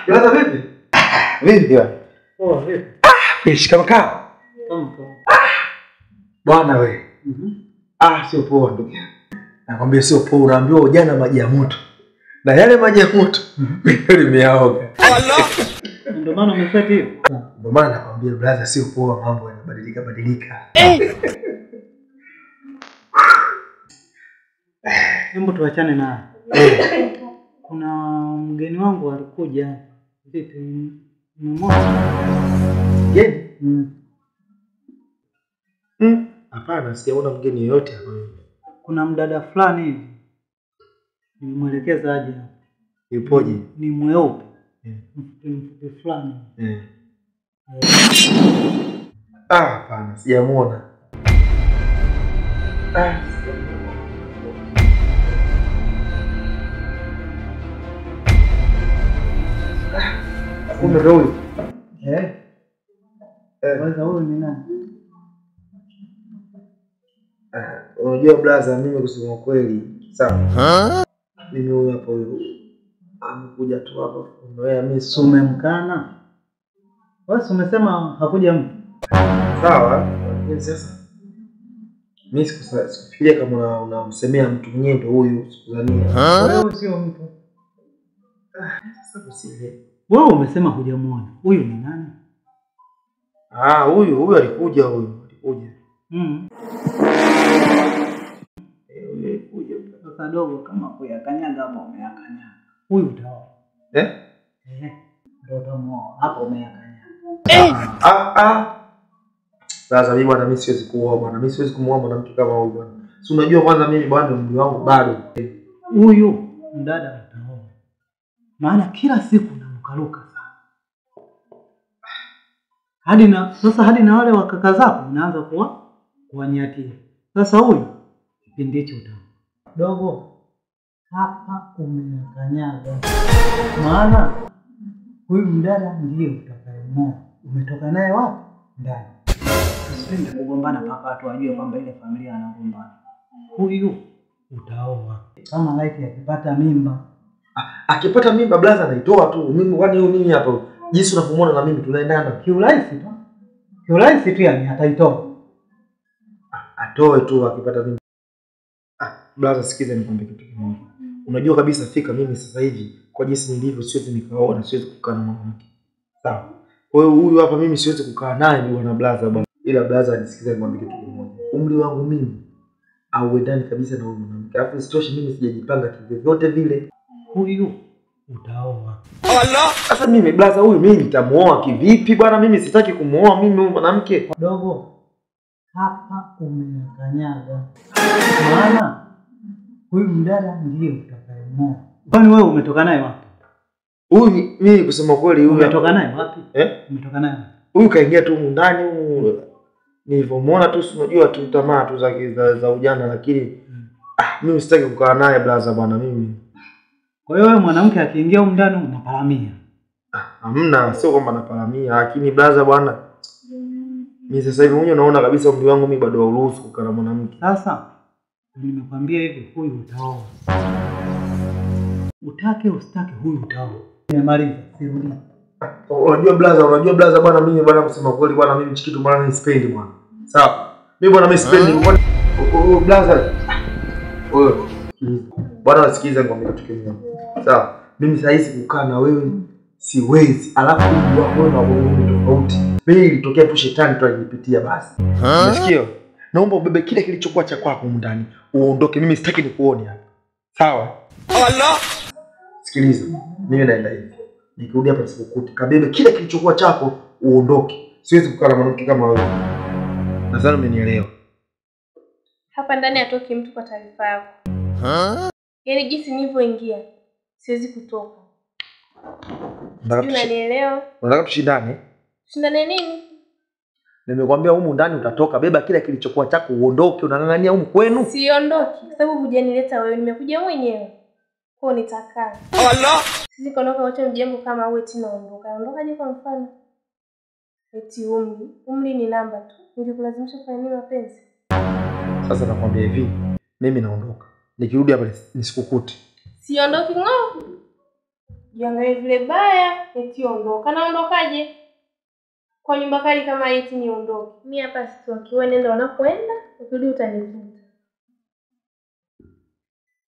Brother vipi? Vipi bwana? Oh, vipi? Fish kama kaa. Bwana wewe. Sio poa ndugu yangu. Nakwambia sio poa, unaambiwa ujana maji ya moto. Na yale maji ya moto mimi nimeyaoga. Allah. Ndio maana umefeti hivi. Ndio maana nakwambia brother sio poa, mambo yanabadilika. Hebu tuachane na. Kuna mgeni wangu alikuja. Vipi? Mgeni? Hapana, sijaona mgeni yoyote hapa. Kuna mdada fulani hivi. Nimwelekeza aje. Yupoje? Ni mweupe. Mfupi fulani. Hapana, sijamuona. Kumbe huyu. Kwanza huyu ni nani? Unajua blaza, mimi kusema kweli, sawa. Mimi huyu hapa huyu amekuja tu hapa ndio mimi sumemkana. Wewe umesema hakuja mtu. Sawa, lakini sasa mimi sikufikiria kama unamsemea mtu mwenyewe ndio huyu, sikudhania. Wewe sio mtu. Sasa usije. Wewe umesema hujamuona. Huyu ni nani? Huyu alikuja alikuja. Huyu sasa dogo kama kuyakanyaga hapo umeyakanyaga. Huyu utao. Ndio domo hapo umeyakanyaga. Sasa mimi bwana, mimi siwezi kuoa bwana. Mimi siwezi kumuoa mwanamke kama huyu bwana. Si unajua kwanza mimi bwana umri wangu bado. Huyu mdada utaoa. Maana kila siku namkaruka sana. Hadi na wale wakaka zako unaanza kuwanyatia. Sasa huyu kipindi hicho utaoa. Dogo hapa umekanyaga. Maana huyu mdada ndiye utakayemoa. Umetoka naye wapi? Ndani. Usipende kugombana mpaka watu wajue kwamba ile familia anagombana. Huyu utaoa. Kama laiti akipata mimba. Akipata mimba blaza anaitoa tu. Mimi kwani huyu mimi hapa jinsi unapomuona na mimi tunaendana kiurahisi tu. Kiurahisi tu yani ataitoa. Atoe tu akipata mimba. Blaza sikiza nikwambie kitu kimoja. Unajua kabisa fika mimi sasa hivi kwa jinsi nilivyo siwezi nikaoa na siwezi kukaa na mwanamke. Sawa. Kwa hiyo huyu hapa mimi siwezi kukaa naye ni bwana blaza bwana. Ila blaza nisikize nikwambie kitu kimoja. Umri wangu mimi hauendani kabisa na huyu mwanamke. Alafu isitoshe mimi sijajipanga kivyovyote vile. Huyu utaoa. Allah! Sasa mimi blaza huyu mimi nitamuoa kivipi bwana? Mimi sitaki kumuoa mimi huyu mwanamke. Dogo. Hapa umekanyaga. Maana huyu mdada ndiye utakayemoa. Kwani wewe umetoka naye wapi? Huyu mimi kusema kweli huyu umetoka naye wapi? Umetoka naye wapi? Huyu kaingia tu ndani nilivyomuona tu unajua tu tamaa tu za ujana lakini mimi sitaki kukaa naye blaza bwana mimi. Kwa hiyo wewe mwanamke akiingia huko ndani unaparamia? Hamna, sio kwamba naparamia lakini blaza bwana mimi sasa hivi mwenyewe naona kabisa umri wangu mimi bado hauruhusu kukaa na mwanamke. Sasa nimekwambia hivi huyu utaoa. Utake usitake huyu utaoa. Nimemaliza, sirudi. Unajua blaza bwana mimi bwana kusema kweli bwana mimi chikitu bwana nispendi bwana. Sawa. Mimi bwana mimi sipendi bwana. Blaza. Bwana nasikiza nikwambia kitu kimoja. Sawa. Mimi saizi kukaa na wewe siwezi. Alafu wewe na wewe tofauti. Mimi ilitokea tu shetani tu alinipitia basi. Unasikia? Naomba ubebe kile kilichokuwa cha kwako ndani. Uondoke, mimi sitaki nikuone hapa. Sawa? Allah. Sikiliza. Mimi naenda hivi. Nikirudi hapa nisikukuti. Kabebe kile kilichokuwa chako uondoke. Siwezi kukaa na mwanamke kama wewe. Nadhani umenielewa. Hapa ndani atoki mtu kwa taarifa yako. Yaani jinsi nilivyoingia siwezi kutoka. Unanielewa? Unataka tushindane? Tushindane nini? Nimekwambia humu ndani utatoka, beba kile kilichokuwa chako uondoke, unang'ang'ania humu kwenu. Siondoki, kwa sababu hujanileta wewe, nimekuja mwenyewe. Kwa nitakaa. Allah! Sisi kondoka wote mjengo kama wewe tena ondoka. Ondokaje kwa mfano? Eti umri ni namba tu. Nilikulazimisha kufanya nini mapenzi? Sasa nakwambia hivi, mimi naondoka. Nikirudi hapa nisikukuti. Siondoki ng'o. Jiangalie vile baya, eti ondoka. Naondokaje? Kwa nyumba kali kama eti niondoke. Mimi hapa sitoki. Wewe nenda unapoenda, ukirudi utanikuta.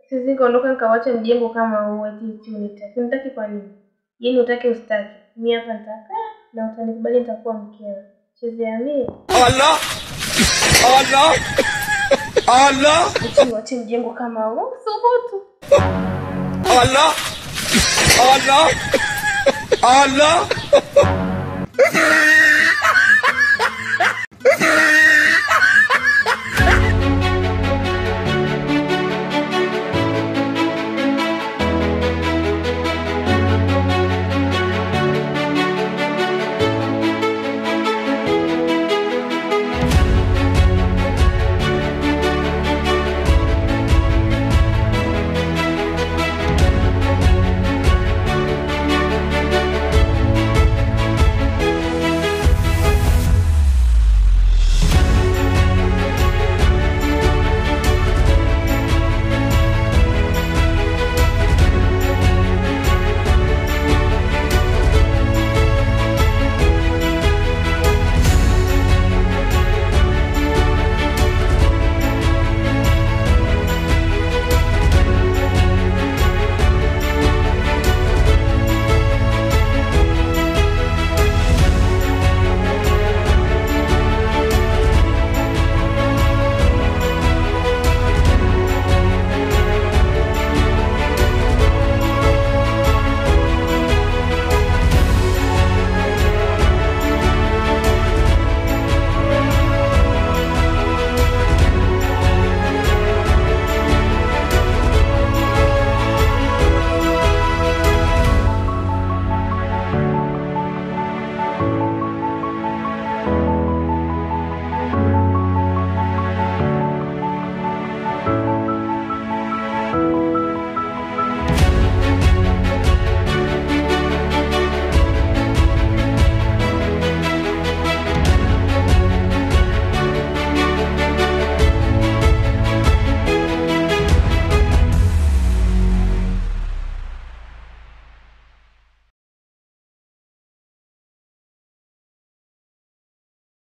Siwezi kuondoka nikawacha mjengo kama huo eti unitaki. Unitaki kwa nini? Yaani utake usitaki. Mimi hapa nitakaa na utanikubali nitakuwa mkeo. Chezea mimi. Allah! Allah! Allah! Wacha mjengo kama huo, subutu. Allah! Allah! Allah!